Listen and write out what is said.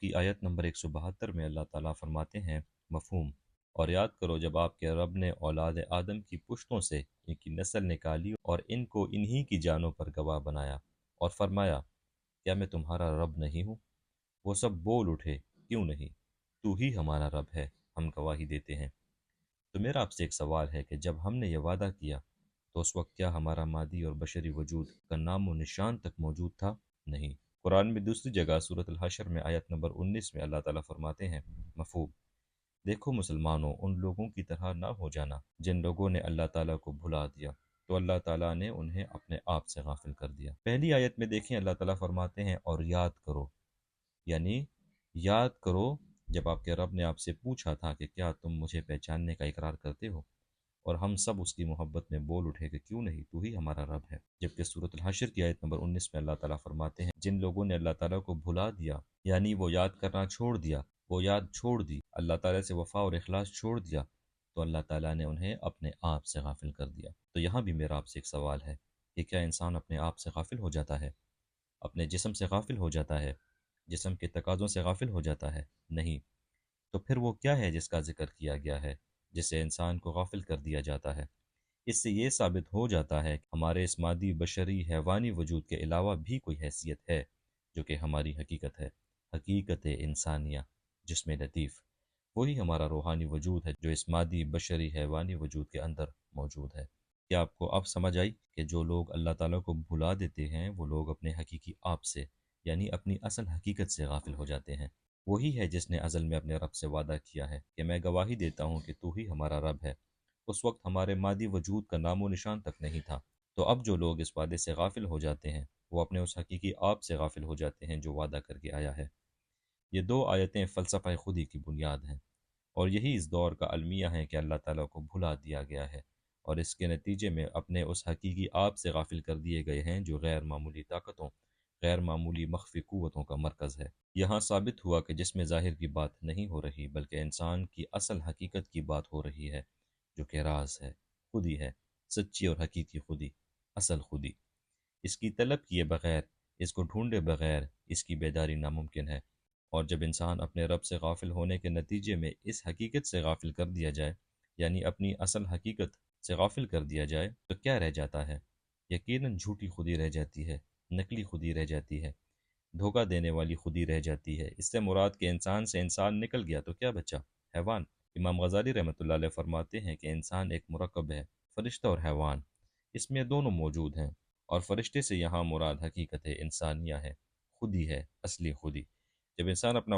کی آیت نمبر 172 میں اللہ تعالیٰ فرماتے ہیں مفہوم، اور یاد کرو جب آپ کے رب نے اولاد آدم کی پشتوں سے ان کی نسل نکالی اور ان کو انہی کی جانوں پر گواہ بنایا اور فرمایا کیا میں تمہارا رب نہیں ہوں؟ وہ سب بول اٹھے کیوں نہیں، تو ہی ہمارا رب ہے، ہم گواہی دیتے ہیں۔ تو میرا آپ سے ایک سوال ہے کہ جب ہم نے یہ وعدہ کیا تو اس وقت کیا ہمارا مادی اور بشری وجود کا نام و نشان تک موجود تھا؟ نہیں۔ قرآن میں دوسری جگہ سورۃ الحشر میں آیت نمبر 19 میں اللہ تعالیٰ فرماتے ہیں مفہوم، دیکھو مسلمانوں ان لوگوں کی طرح نہ ہو جانا جن لوگوں نے اللہ تعالیٰ کو بھلا دیا تو اللہ تعالیٰ نے انہیں اپنے آپ سے غافل کر دیا۔ پہلی آیت میں دیکھیں اللہ تعالیٰ فرماتے ہیں اور یاد کرو، یعنی یاد کرو جب آپ کے رب نے آپ سے پوچھا تھا کہ کیا تم مجھے پہچاننے کا اقرار کرتے ہو، اور ہم سب اس کی محبت میں بول اٹھے کہ کیوں نہیں، تو ہی ہمارا رب ہے۔ جبکہ سورۃ الحشر کی آیت نمبر 19 میں اللہ تعالیٰ فرماتے ہیں جن لوگوں نے اللہ تعالیٰ کو بھلا دیا، یعنی وہ یاد کرنا چھوڑ دیا، وہ یاد چھوڑ دی، اللہ تعالیٰ سے وفا اور اخلاص چھوڑ دیا، تو اللہ تعالیٰ نے انہیں اپنے آپ سے غافل کر دیا۔ تو یہاں بھی میرا آپ سے ایک سوال ہے کہ کیا انسان اپنے آپ سے غافل ہو جاتا ہے، اپنے جسم سے غافل ہو جاتا ہے، جسم کے تقاضوں سے غافل ہو جاتا ہے؟ نہیں۔ تو پھر وہ کیا ہے جس کا ذکر کیا گیا ہے جسے انسان کو غافل کر دیا جاتا ہے؟ اس سے یہ ثابت ہو جاتا ہے کہ ہمارے اس مادی بشری حیوانی وجود کے علاوہ بھی کوئی حیثیت ہے جو کہ ہماری حقیقت ہے، حقیقت انسانیہ، جسم لطیف۔ وہی ہمارا روحانی وجود ہے جو اس مادی بشری حیوانی وجود کے اندر موجود ہے۔ کیا آپ کو اب سمجھ آئی کہ جو لوگ اللہ تعالیٰ کو بھلا دیتے ہیں وہ لوگ اپنے حقیقی آپ سے، یعنی اپنی اصل حقیقت سے غافل ہو جاتے ہیں؟ وہی ہے جس نے ازل میں اپنے رب سے وعدہ کیا ہے کہ میں گواہی دیتا ہوں کہ تو ہی ہمارا رب ہے۔ اس وقت ہمارے مادی وجود کا نام و نشان تک نہیں تھا۔ تو اب جو لوگ اس وعدے سے غافل ہو جاتے ہیں وہ اپنے اس حقیقی آپ سے غافل ہو جاتے ہیں جو وعدہ کر کے آیا ہے۔ یہ دو آیتیں فلسفہ خودی کی بنیاد ہیں، اور یہی اس دور کا المیہ ہے کہ اللہ تعالیٰ کو بھلا دیا گیا ہے، اور اس کے نتیجے میں اپنے اس حقیقی آپ سے غافل کر دیے گئے ہیں جو غیر معمولی طاقتوں، غیر معمولی مخفی قوتوں کا مرکز ہے۔ یہاں ثابت ہوا کہ جس میں ظاہر کی بات نہیں ہو رہی بلکہ انسان کی اصل حقیقت کی بات ہو رہی ہے، جو کہ راز ہے، خودی ہے، سچی اور حقیقی خودی، اصل خودی۔ اس کی طلب کیے بغیر، اس کو ڈھونڈے بغیر اس کی بیداری ناممکن ہے، اور جب انسان اپنے رب سے غافل ہونے کے نتیجے میں اس حقیقت سے غافل کر دیا جائے، یعنی اپنی اصل حقیقت سے غافل کر دیا جائے، تو کیا رہ جاتا ہے؟ یقیناً جھوٹی خودی رہ جاتی ہے، نقلی خودی رہ جاتی ہے، دھوکہ دینے والی خودی رہ جاتی ہے۔ اس سے مراد کہ انسان سے انسان نکل گیا تو کیا بچا؟ حیوان۔ امام غزالی رحمۃ اللہ علیہ فرماتے ہیں کہ انسان ایک مرکب ہے، فرشتہ اور حیوان، اس میں دونوں موجود ہیں، اور فرشتے سے یہاں مراد حقیقت انسانیہ ہے، خودی ہے، اصلی خودی۔ جب انسان اپنا